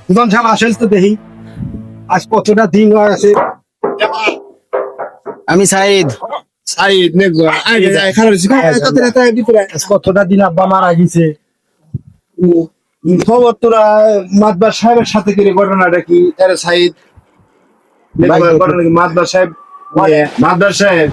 দুজন সাহেব আসেন তো দেখি আজ কতটা দিন হয়ে গেছে। আমি সাইদ। সাইদ নে গো আগে যাই খারাপ আজ কতটা দিন আব্বা মারা গেছে। খবর তোরা মাদবার সাহেবের সাথে কি ঘটনাটা কি? আরে সাইদ মাদবার সাহেব মাদবার সাহেব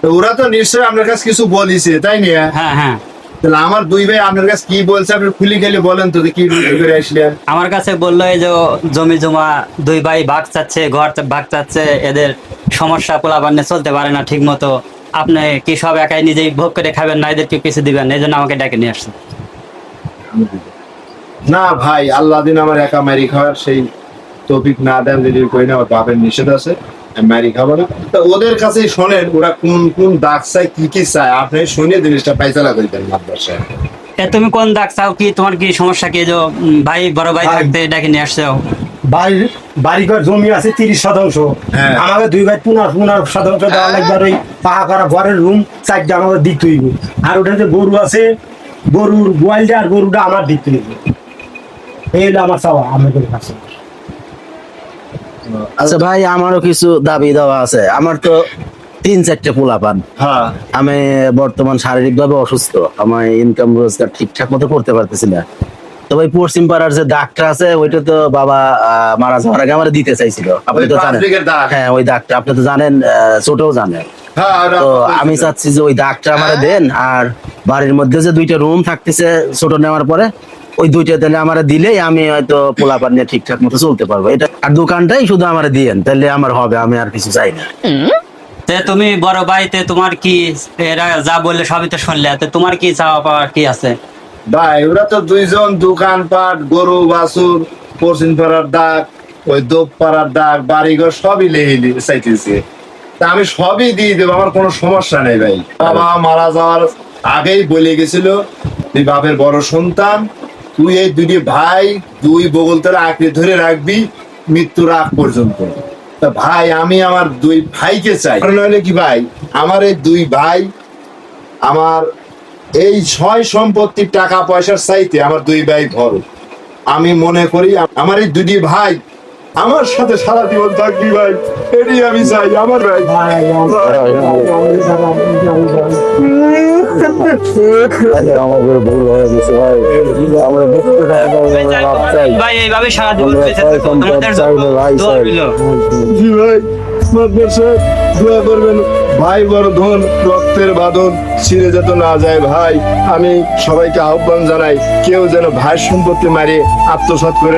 তো ওরা তো নিশ্চয়ই আপনার কাছে কিছু বলিছে তাই না? হ্যাঁ হ্যাঁ, তাহলে আমার দুই ভাই আপনার কাছে কি বলছে আপনি খুলে গেলে বলেন তো কি করে আসলেন? আমার কাছে বললো এই যে জমি জমা দুই ভাই ভাগ চাচ্ছে, ঘর ভাগ চাচ্ছে, এদের সমস্যা পোলাপানে চলতে পারে না ঠিক মতো। আপনি কি সব একাই নিজেই ভোগ করে খাবেন না, এদেরকে কিছু দিবেন? এই জন্য আমাকে ডেকে নিয়ে আসছেন। না ভাই, আল্লাহ দিন আমার একা মারি খাওয়ার সেই তৌফিক না দেন যদি কই না, আমার বাপের নিষেধ আছে আমি মারি খাবো না। তো ওদের কাছেই শোনেন ওরা কোন কোন দাগ চায় কি কি চায়, আপনি শুনে জিনিসটা পাইচালা করবেন মাদবার সাহেব। এ তুমি কোন দাগ চাও, কি তোমার কি সমস্যা? কি যে ভাই বড় ভাই থাকতে ডেকে নিয়ে আসছো? বাড়িঘর জমি আছে 30%। হ্যাঁ। আমাকে দুই ভাই 15% দেওয়া লাগবে। আর ওই পাকা করা ঘরের রুম 4টা আমাকে দিতে হইব। আর ওটা যে গরু আছে, গরুর গোয়ালটা আর গরুটা আমার দিতে হইব। এই হলো আমার চাওয়া আমাদের কাছে। আচ্ছা ভাই, আমারও কিছু দাবি দেওয়া আছে। আমার তো 3-4টে পোলাপান। হ্যাঁ আমি বর্তমান শারীরিক ভাবে অসুস্থ, আমার ইনকাম রোজগার ঠিকঠাক মতো করতে পারতেছি না। তো ভাই পশ্চিম পাড়ার যে দাগটা আছে ওইটা তো বাবা মারা যাওয়ার আগে আমার দিতে চাইছিল, আপনি তো জানেন। প্লাস্টিকের দাগ। হ্যাঁ ওই দাগটা আপনি তো জানেন, ছোটও জানেন। হ্যাঁ তো আমি চাচ্ছি যে ওই দাগটা আমারে দেন, আর বাড়ির মধ্যে যে 2টা রুম থাকতেছে ছোট নেওয়ার পরে ওই 2টা তাহলে আমারে দিলেই আমি হয়তো পোলাপান নিয়ে ঠিকঠাক মতো চলতে পারবো। এটা আর দোকানটাই শুধু আমারে দিয়েন, তাহলে আমার হবে, আমি আর কিছু চাই না। তে তুমি বড় ভাই, তে তোমার কি, এরা যা বললে সবই তো শুনলে, তো তোমার কি চাওয়া পাওয়া কি আছে? ভাই ওরা তো দুইজন দোকানপাট গরু বাছুর পশ্চিম পাড়ার দাগ ওই দোপ পাড়ার দাগ বাড়িঘর সবই লেগে চাইতেছে। তা আমি সবই দিয়ে দেবো, আমার কোনো সমস্যা নেই ভাই। বাবা মারা যাওয়ার আগেই বলে গেছিল তুই বাপের বড় সন্তান, তুই এই দুটি ভাই দুই বগল তোরা আঁকড়ে ধরে রাখবি মৃত্যুর আগ পর্যন্ত। তা ভাই আমি আমার দুই ভাইকে চাই, নইলে কি ভাই আমার এই দুই ভাই আমার এই ছয় সম্পত্তির টাকা পয়সার চাইতে আমার দুই ভাই বড়। আমি মনে করি আমার এই দুটি ভাই আমার সাথে সারা জীবন থাকবি ভাই, এটাই আমি চাই আমার ভাই। আমাদের ভুল হয়ে গেছে ভাই, আমরা ভাই এইভাবে সারা জীবন বেঁচে থাকো, তোমাদের দোয়া রইল। জি ভাই, মাদবার সাহেব দোয়া করবেন, ভাই বড় ধন রক্তের বাঁধন ছিঁড়ে যেত না যায় ভাই। আমি সবাইকে আহ্বান জানাই কেউ যেন ভাই সম্পত্তি মারিয়ে আত্মসাৎ করে